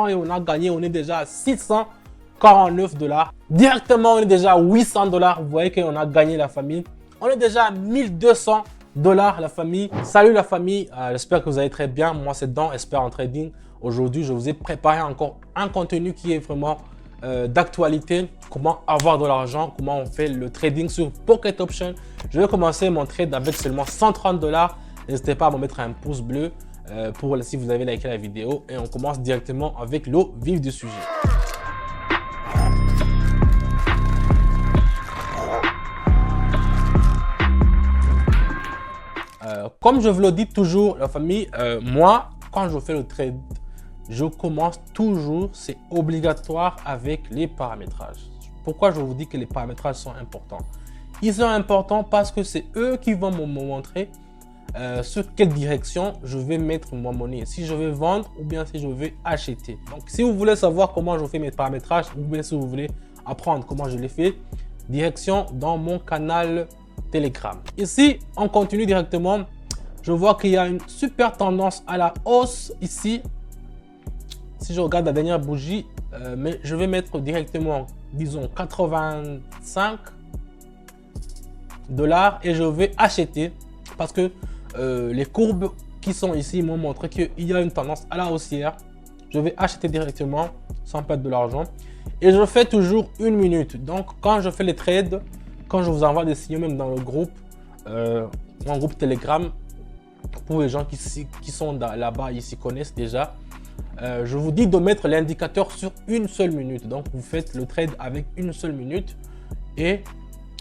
et on a gagné, on est déjà à 649 $. Directement, on est déjà à 800 $. Vous voyez qu'on a gagné la famille. On est déjà à 1200 $ la famille. Salut la famille, j'espère que vous allez très bien. Moi c'est Dan, expert en trading. Aujourd'hui, je vous ai préparé encore un contenu qui est vraiment d'actualité. Comment avoir de l'argent, comment on fait le trading sur Pocket Option. Je vais commencer mon trade avec seulement 130 $. N'hésitez pas à me mettre un pouce bleu si vous avez liké la vidéo. Et on commence directement avec le vif du sujet. Comme je vous le dis toujours, la famille, moi, quand je fais le trade, je commence toujours, c'est obligatoire avec les paramétrages. Pourquoi je vous dis que les paramétrages sont importants? Ils sont importants parce que c'est eux qui vont me montrer sur quelle direction je vais mettre ma monnaie. Si je vais vendre ou bien si je vais acheter. Donc, si vous voulez savoir comment je fais mes paramétrages ou bien si vous voulez apprendre comment je les fais, direction dans mon canal Telegram. Ici, on continue directement. Je vois qu'il y a une super tendance à la hausse ici. Si je regarde la dernière bougie, mais je vais mettre directement, disons, 85 $ et je vais acheter parce que les courbes qui sont ici m'ont montré qu'il y a une tendance à la haussière. Je vais acheter directement sans perdre de l'argent et je fais toujours 1 minute. Donc, quand je fais les trades, quand je vous envoie des signaux, même dans le groupe, mon groupe Telegram, pour les gens qui sont là-bas, ils s'y connaissent déjà. Je vous dis de mettre l'indicateur sur 1 seule minute. Donc, vous faites le trade avec 1 seule minute et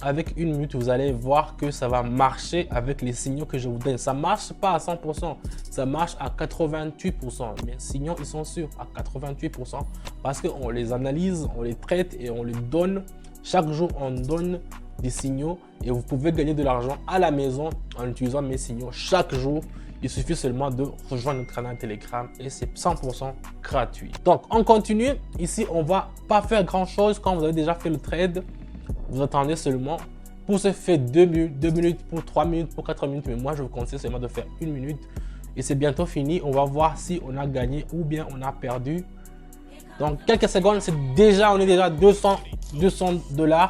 avec 1 minute, vous allez voir que ça va marcher avec les signaux que je vous donne. Ça ne marche pas à 100%, ça marche à 88%. Mais signaux, ils sont sûrs à 88% parce qu'on les analyse, on les traite et on les donne. Chaque jour, on donne des signaux et vous pouvez gagner de l'argent à la maison en utilisant mes signaux chaque jour. Il suffit seulement de rejoindre notre canal Telegram et c'est 100% gratuit. Donc, on continue. Ici, on va pas faire grand chose quand vous avez déjà fait le trade. Vous attendez seulement. Pour ce fait 2 minutes, pour 3 minutes, pour 4 minutes. Mais moi, je vous conseille seulement de faire 1 minute. Et c'est bientôt fini. On va voir si on a gagné ou bien on a perdu. Donc, quelques secondes, on est déjà à 200 $.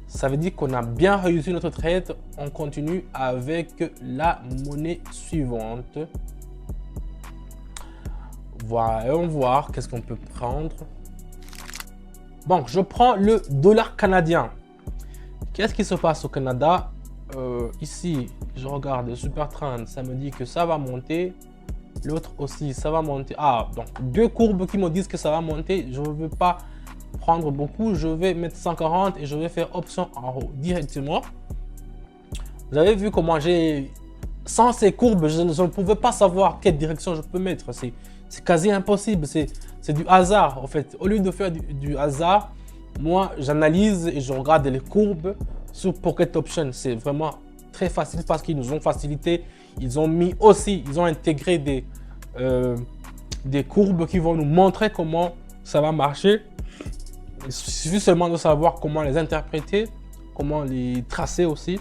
Ça veut dire qu'on a bien réussi notre trade. On continue avec la monnaie suivante. Voyons voir qu'est-ce qu'on peut prendre. Bon, je prends le dollar canadien. Qu'est-ce qui se passe au Canada? Ici, je regarde le Super Trend. Ça me dit que ça va monter. L'autre aussi, ça va monter. Ah, donc 2 courbes qui me disent que ça va monter. Je ne veux pas prendre beaucoup, je vais mettre 140 et je vais faire option en haut directement. Vous avez vu comment sans ces courbes, je ne pouvais pas savoir quelle direction je peux mettre. C'est quasi impossible, c'est du hasard en fait. Au lieu de faire du hasard, moi j'analyse et je regarde les courbes sur Pocket Option. C'est vraiment très facile parce qu'ils nous ont facilité. Ils ont intégré des courbes qui vont nous montrer comment ça va marcher. Il suffit seulement de savoir comment les interpréter, comment les tracer aussi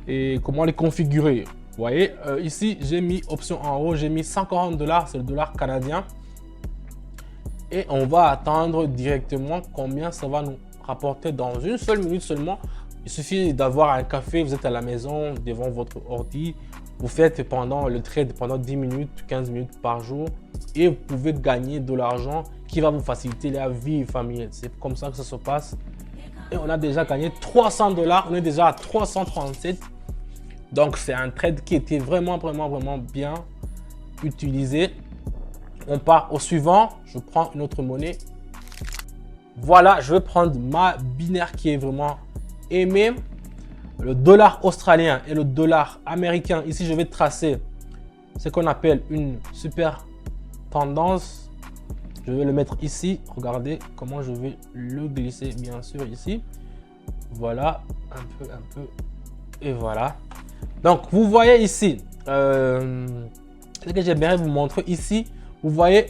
et comment les configurer. Vous voyez, ici, j'ai mis option en haut, j'ai mis 140 $, c'est le dollar canadien. Et on va attendre directement combien ça va nous rapporter dans 1 seule minute seulement. Il suffit d'avoir un café, vous êtes à la maison, devant votre ordi. Vous faites pendant le trade pendant 10 minutes, 15 minutes par jour. Et vous pouvez gagner de l'argent qui va vous faciliter la vie familiale. C'est comme ça que ça se passe. Et on a déjà gagné 300 $. On est déjà à 337. Donc, c'est un trade qui était vraiment bien utilisé. On part au suivant. Je prends une autre monnaie. Voilà, je vais prendre ma binaire qui est vraiment aimée. Le dollar australien et le dollar américain. Ici, je vais tracer ce qu'on appelle une super tendance. Je vais le mettre ici. Regardez comment je vais le glisser, bien sûr, ici. Voilà, un peu. Et voilà. Donc, vous voyez ici, ce que j'aimerais vous montrer ici, vous voyez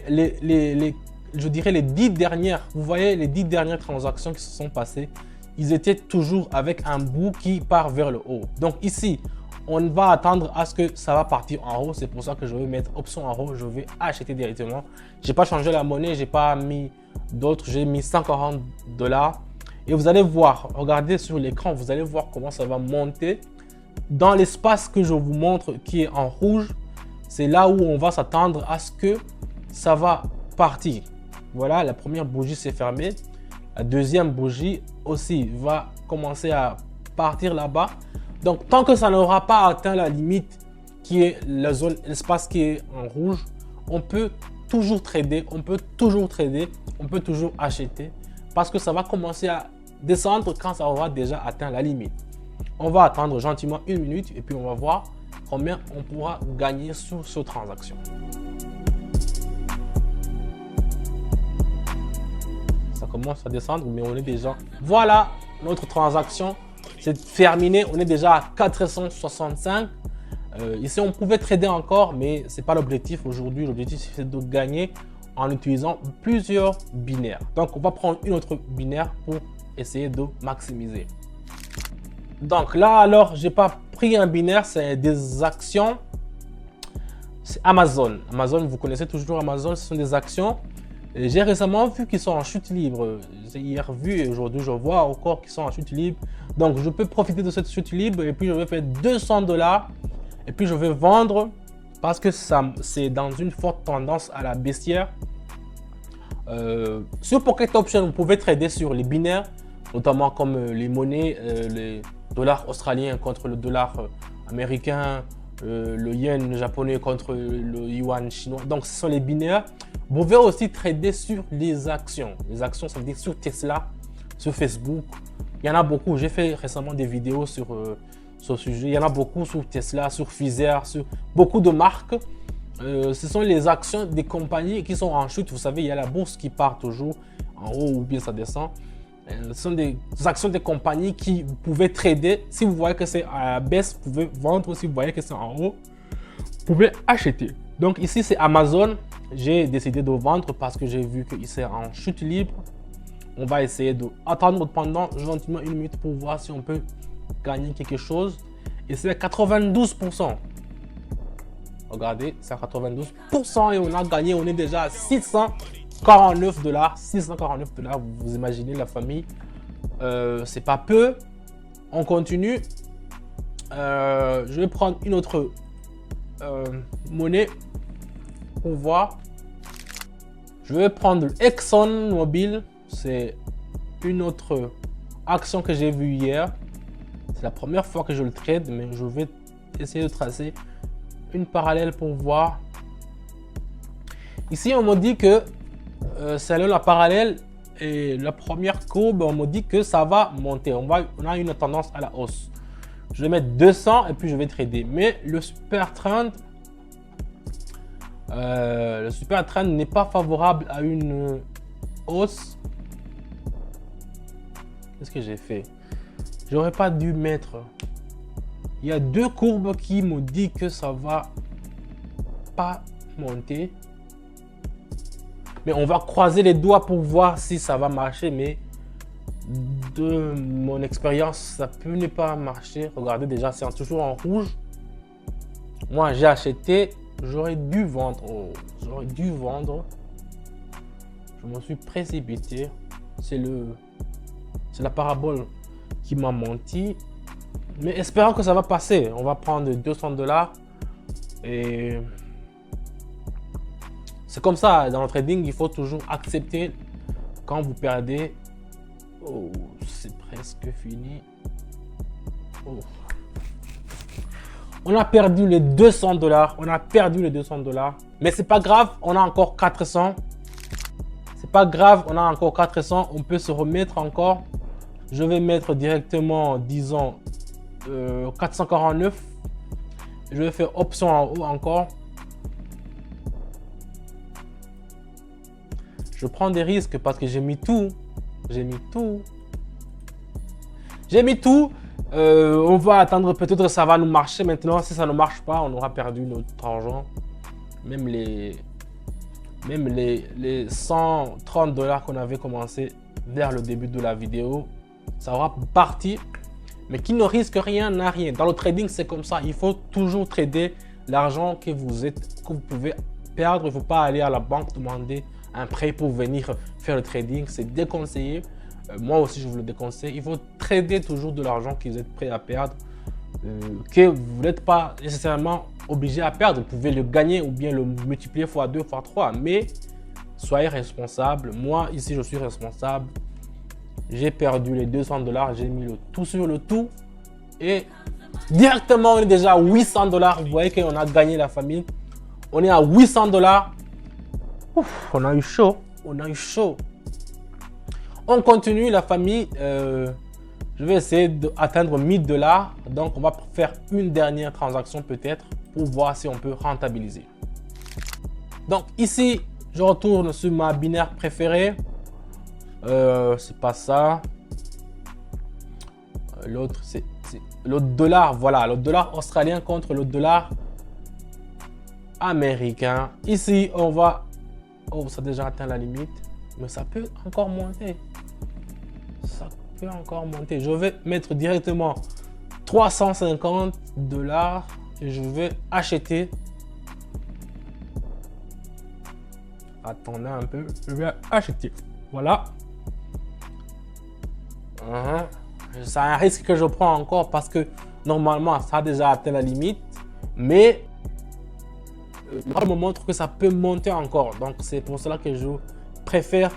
je dirais les 10 dernières, vous voyez les 10 dernières transactions qui se sont passées. Ils étaient toujours avec un bout qui part vers le haut. Donc ici, On va attendre à ce que ça va partir en haut. C'est pour ça que je vais mettre option en haut. Je vais acheter directement. J'ai pas changé la monnaie. J'ai pas mis d'autres. J'ai mis 140 $. Et vous allez voir, regardez sur l'écran, vous allez voir comment ça va monter. Dans l'espace que je vous montre qui est en rouge, c'est là où on va s'attendre à ce que ça va partir. Voilà, la première bougie s'est fermée. La deuxième bougie aussi va commencer à partir là-bas. Donc, tant que ça n'aura pas atteint la limite qui est la zone, l'espace qui est en rouge, on peut toujours trader, on peut toujours acheter parce que ça va commencer à descendre quand ça aura déjà atteint la limite. On va attendre gentiment 1 minute et puis on va voir combien on pourra gagner sur cette transaction. Ça commence à descendre, mais on est déjà... Voilà, notre transaction, c'est terminé. On est déjà à 465. Ici, on pouvait trader encore, mais ce n'est pas l'objectif aujourd'hui. L'objectif, c'est de gagner en utilisant plusieurs binaires. Donc, on va prendre une autre binaire pour essayer de maximiser. Donc là, alors, j'ai pas pris un binaire, c'est des actions. C'est Amazon. Amazon, vous connaissez toujours Amazon, ce sont des actions. J'ai récemment vu qu'ils sont en chute libre. J'ai hier vu et aujourd'hui, je vois encore qu'ils sont en chute libre. Donc, je peux profiter de cette chute libre et puis je vais faire 200 $. Et puis, je vais vendre parce que c'est dans une forte tendance à la baissière. Sur Pocket Option, vous pouvez trader sur les binaires, notamment comme les monnaies, les dollars australiens contre le dollar américain, le yen japonais contre le yuan chinois. Donc, ce sont les binaires. Vous pouvez aussi trader sur les actions. Les actions, ça veut dire sur Tesla, sur Facebook. Il y en a beaucoup. J'ai fait récemment des vidéos sur ce sujet. Il y en a beaucoup sur Tesla, sur Pfizer, sur beaucoup de marques. Ce sont les actions des compagnies qui sont en chute. Vous savez, il y a la bourse qui part toujours en haut ou bien ça descend. Ce sont des actions des compagnies qui vous pouvez trader. Si vous voyez que c'est à la baisse, vous pouvez vendre. Si vous voyez que c'est en haut, vous pouvez acheter. Donc ici, c'est Amazon. J'ai décidé de vendre parce que j'ai vu qu'il est en chute libre. On va essayer d'attendre pendant gentiment 1 minute pour voir si on peut gagner quelque chose. Et c'est à 92%. Regardez, c'est à 92% et on a gagné. On est déjà à 649 $. 649 $, vous imaginez la famille. C'est pas peu. On continue. Je vais prendre une autre monnaie pour voir. Je vais prendre ExxonMobil. C'est une autre action que j'ai vue hier. C'est la première fois que je le trade, mais je vais essayer de tracer une parallèle pour voir. Ici, on me dit que selon la parallèle et la première courbe, on me dit que ça va monter. On a une tendance à la hausse. Je vais mettre 200 et puis je vais trader. Mais le super trend n'est pas favorable à une hausse. Qu'est-ce que j'ai fait? J'aurais pas dû mettre. Il y a deux courbes qui me disent que ça va pas monter. Mais on va croiser les doigts pour voir si ça va marcher. Mais de mon expérience, ça peut ne pas marcher. Regardez déjà, c'est toujours en rouge. Moi, j'ai acheté. J'aurais dû vendre. Oh, j'aurais dû vendre. Je me suis précipité. C'est la parabole qui m'a menti. Mais espérons que ça va passer. On va prendre 200 $. Et c'est comme ça. Dans le trading, il faut toujours accepter quand vous perdez. Oh, c'est presque fini. Oh. On a perdu les 200 $. On a perdu les 200 $. Mais c'est pas grave. On a encore 400. C'est pas grave. On a encore 400. On peut se remettre encore. Je vais mettre directement, disons, 449. Je vais faire option en haut encore. Je prends des risques parce que j'ai mis tout. J'ai mis tout. J'ai mis tout. On va attendre, peut-être que ça va nous marcher maintenant. Si ça ne marche pas, on aura perdu notre argent. Même les 130 $ qu'on avait commencé vers le début de la vidéo, ça aura parti. mais qui ne risque rien n'a rien. Dans le trading, c'est comme ça. Il faut toujours trader l'argent que vous pouvez perdre. Il ne faut pas aller à la banque demander un prêt pour venir faire le trading. C'est déconseillé. Moi aussi, je vous le déconseille. Il faut trader toujours de l'argent que vous êtes prêt à perdre, que vous n'êtes pas nécessairement obligé à perdre. Vous pouvez le gagner ou bien le multiplier fois 2, fois 3. Mais soyez responsable. Moi, ici, je suis responsable. J'ai perdu les 200 $. J'ai mis le tout sur le tout. Et directement, on est déjà à 800 $. Vous voyez qu'on a gagné la famille. On est à 800 $. Ouf, on a eu chaud. On a eu chaud. On continue la famille. Je vais essayer d'atteindre 1000 $. Donc, on va faire une dernière transaction peut-être pour voir si on peut rentabiliser. Donc, ici, je retourne sur ma binaire préférée. C'est pas ça. L'autre, c'est le dollar. Voilà, le dollar australien contre le dollar américain. Ici, on va... Oh, ça a déjà atteint la limite. Mais ça peut encore monter. Ça peut encore monter. Je vais mettre directement 350 $ et je vais acheter. Attendez un peu. Je vais acheter. Voilà. C'est un risque que je prends encore parce que normalement, ça a déjà atteint la limite. Mais je me montre que ça peut monter encore. Donc, c'est pour cela que je préfère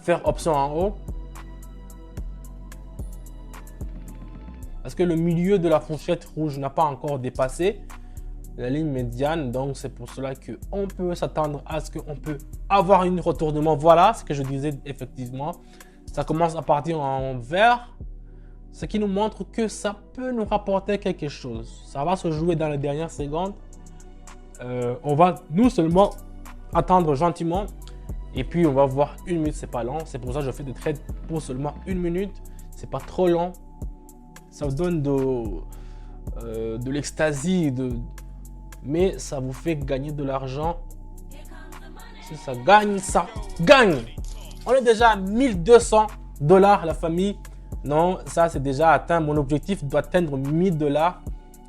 faire option en haut. Parce que le milieu de la fourchette rouge n'a pas encore dépassé la ligne médiane. Donc, c'est pour cela qu'on peut s'attendre à ce qu'on peut avoir un retournement. Voilà ce que je disais effectivement. Ça commence à partir en vert. Ce qui nous montre que ça peut nous rapporter quelque chose. Ça va se jouer dans les dernières secondes. On va nous seulement attendre gentiment. Et puis, on va voir 1 minute, c'est pas long. C'est pour ça que je fais des trades pour seulement 1 minute. C'est pas trop long. Ça vous donne de l'extasie. Mais ça vous fait gagner de l'argent. Si ça gagne, ça gagne. On est déjà à 1200 $, la famille. Non, ça c'est déjà atteint. Mon objectif doit atteindre 1000 $.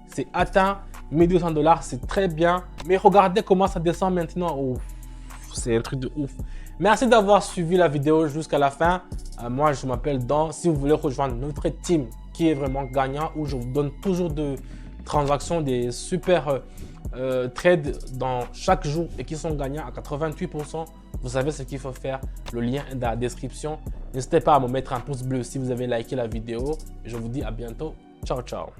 C'est atteint. 1200 $, c'est très bien. Mais regardez comment ça descend maintenant. Oh, c'est un truc de ouf. Merci d'avoir suivi la vidéo jusqu'à la fin. Moi, je m'appelle Dan. Si vous voulez rejoindre notre team qui est vraiment gagnant, où je vous donne toujours de transactions, des super trades dans chaque jour et qui sont gagnants à 88%, vous savez ce qu'il faut faire. Le lien est dans la description. N'hésitez pas à me mettre un pouce bleu si vous avez liké la vidéo. Je vous dis à bientôt. Ciao, ciao.